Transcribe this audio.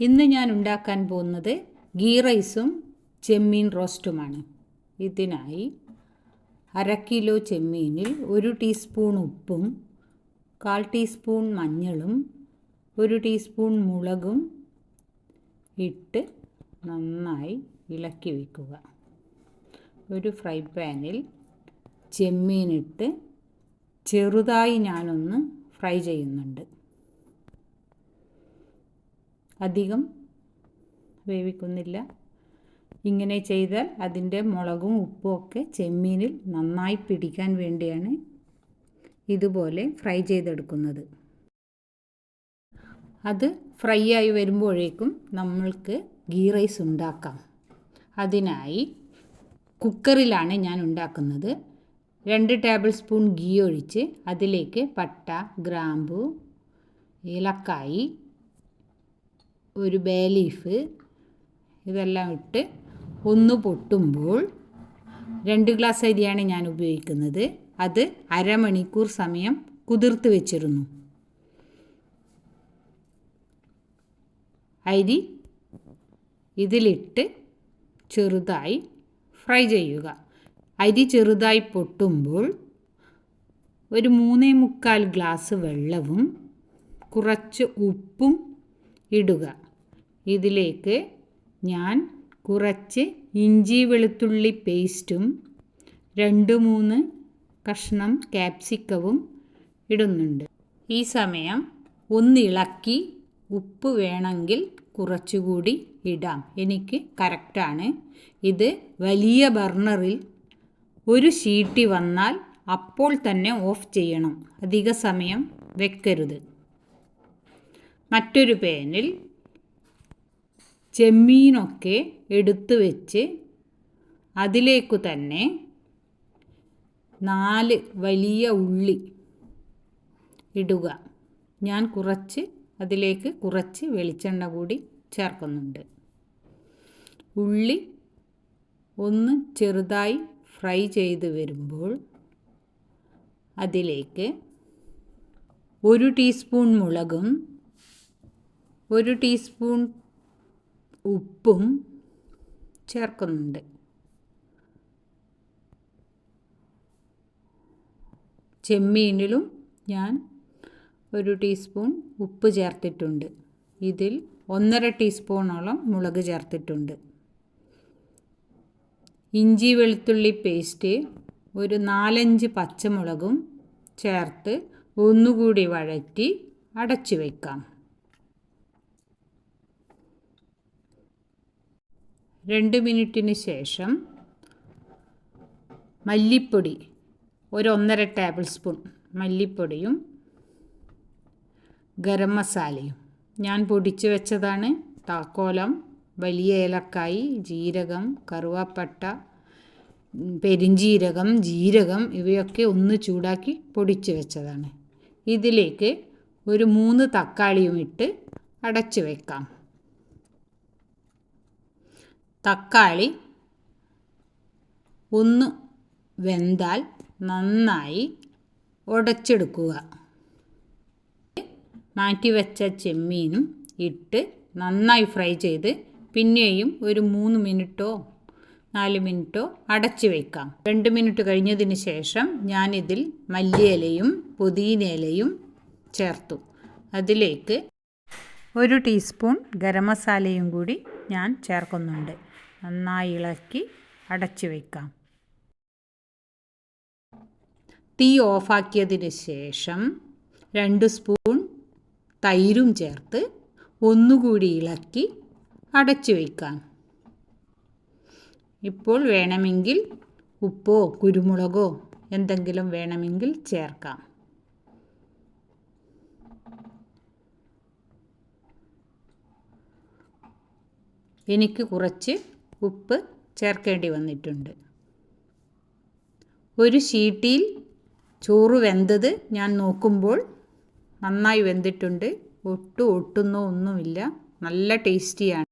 ഇന്ന് ഞാൻ ഉണ്ടാക്കാൻ പോകുന്നത് ഗീ റൈസും ചെമ്മീൻ റോസ്റ്റുമാണ്. ഇതിനായി 1/2 കിലോ ചെമ്മീനിൽ 1 ടീസ്പൂൺ ഉപ്പും 1/4 ടീസ്പൂൺ മഞ്ഞളും 1 ടീസ്പൂൺ മുളകും ഇട്ട് നന്നായി ഇളക്കി വയ്ക്കുക. ഒരു ഫ്രൈ പാനിൽ ചെമ്മീനിട്ട് ചെറുതായി ഞാനൊന്ന് ഫ്രൈ ചെയ്യുന്നുണ്ട്. അധികം വേവിക്കുന്നില്ല. ഇങ്ങനെ ചെയ്താൽ അതിൻ്റെ മുളകും ഉപ്പും ഒക്കെ ചെമ്മീനിൽ നന്നായി പിടിക്കാൻ വേണ്ടിയാണ് ഇതുപോലെ ഫ്രൈ ചെയ്തെടുക്കുന്നത്. അത് ഫ്രൈ ആയി വരുമ്പോഴേക്കും നമ്മൾക്ക് ഗീ റൈസ് ഉണ്ടാക്കാം. അതിനായി കുക്കറിലാണ് ഞാൻ ഉണ്ടാക്കുന്നത്. 2 ടേബിൾ സ്പൂൺ ഗീ ഒഴിച്ച് അതിലേക്ക് പട്ട, ഗ്രാമ്പു, ഏലക്കായി, ഒരു ബേ ലീഫ് ഇതെല്ലാം ഇട്ട് ഒന്ന് പൊട്ടുമ്പോൾ 2 ഗ്ലാസ് അരിയാണ് ഞാൻ ഉപയോഗിക്കുന്നത്. അത് അരമണിക്കൂർ സമയം കുതിർത്ത് വെച്ചിരുന്നു. അരി ഇതിലിട്ട് ചെറുതായി ഫ്രൈ ചെയ്യുക. അരി ചെറുതായി പൊട്ടുമ്പോൾ ഒരു 3/4 ഗ്ലാസ് വെള്ളവും കുറച്ച് ഉപ്പും ഇടുക. ഇതിലേക്ക് ഞാൻ കുറച്ച് ഇഞ്ചി വെളുത്തുള്ളി പേസ്റ്റും 2-3 കഷ്ണം ക്യാപ്സിക്കവും ഇടുന്നുണ്ട്. ഈ സമയം ഒന്നിളക്കി ഉപ്പ് വേണമെങ്കിൽ കുറച്ചുകൂടി ഇടാം. എനിക്ക് കറക്റ്റാണ്. ഇത് വലിയ ബർണറിൽ ഒരു സീട്ടി വന്നാൽ അപ്പോൾ തന്നെ ഓഫ് ചെയ്യണം. അധിക സമയം വെക്കരുത്. മറ്റൊരു പാനിൽ ചെമ്മീനൊക്കെ എടുത്തു വെച്ച് അതിലേക്കു തന്നെ 4 വലിയ ഉള്ളി ഇടുക. ഞാൻ അതിലേക്ക് കുറച്ച് വെളിച്ചെണ്ണ കൂടി ചേർക്കുന്നുണ്ട്. ഉള്ളി ഒന്ന് ചെറുതായി ഫ്രൈ ചെയ്ത് വരുമ്പോൾ അതിലേക്ക് 1 ടീസ്പൂൺ മുളകും 1 ടീസ്പൂൺ ഉപ്പും ചേർക്കുന്നുണ്ട്. ചെമ്മീനിലും ഞാൻ 1 ടീസ്പൂൺ ഉപ്പ് ചേർത്തിട്ടുണ്ട്. ഇതിൽ 1.5 ടീസ്പൂണോളം മുളക് ചേർത്തിട്ടുണ്ട്. ഇഞ്ചി വെളുത്തുള്ളി പേസ്റ്റ് ഒരു 4-5 പച്ചമുളകും ചേർത്ത് ഒന്നുകൂടി വഴറ്റി അടച്ചു വയ്ക്കാം. 2 മിനിറ്റിന് ശേഷം മല്ലിപ്പൊടി ഒരു 1.5 ടേബിൾ സ്പൂൺ മല്ലിപ്പൊടിയും ഗരം മസാലയും ഞാൻ പൊടിച്ച് വെച്ചതാണ്. താക്കോലം, വലിയ ഏലക്കായി, ജീരകം, കറുവാപ്പട്ട, പെരിഞ്ജീരകം, ജീരകം ഇവയൊക്കെ ഒന്ന് ചൂടാക്കി പൊടിച്ച് വെച്ചതാണ്. ഇതിലേക്ക് ഒരു 3 തക്കാളിയും ഇട്ട് അടച്ചു വയ്ക്കാം. തക്കാളി ഒന്ന് വെന്താൽ നന്നായി ഉടച്ചെടുക്കുക. മാറ്റിവെച്ച ചെമ്മീനും ഇട്ട് നന്നായി ഫ്രൈ ചെയ്ത് പിന്നെയും ഒരു 3 മിനിറ്റോ 4 മിനിറ്റോ അടച്ചു വയ്ക്കാം. 2 മിനിറ്റ് കഴിഞ്ഞതിന് ശേഷം ഞാനിതിൽ മല്ലിയിലയും പുതിനയിലയും ചേർത്തു. അതിലേക്ക് 1 ടീസ്പൂൺ ഗരം മസാലയും കൂടി ഞാൻ ചേർക്കുന്നുണ്ട്. നന്നായി ഇളക്കി അടച്ചു വയ്ക്കാം. തീ ഓഫാക്കിയതിന് ശേഷം 2 സ്പൂൺ തൈരും ചേർത്ത് ഒന്നുകൂടി ഇളക്കി അടച്ചു വയ്ക്കാം. ഇപ്പോൾ വേണമെങ്കിൽ ഉപ്പോ കുരുമുളകോ എന്തെങ്കിലും വേണമെങ്കിൽ ചേർക്കാം. എനിക്ക് കുറച്ച് ഉപ്പ് ചേർക്കേണ്ടി വന്നിട്ടുണ്ട്. ഒരു സീട്ടിയിൽ ചോറ് വെന്തത് ഞാൻ നോക്കുമ്പോൾ നന്നായി വെന്തിട്ടുണ്ട്. ഒട്ടുന്നോ ഒന്നുമില്ല. നല്ല ടേസ്റ്റിയാണ്.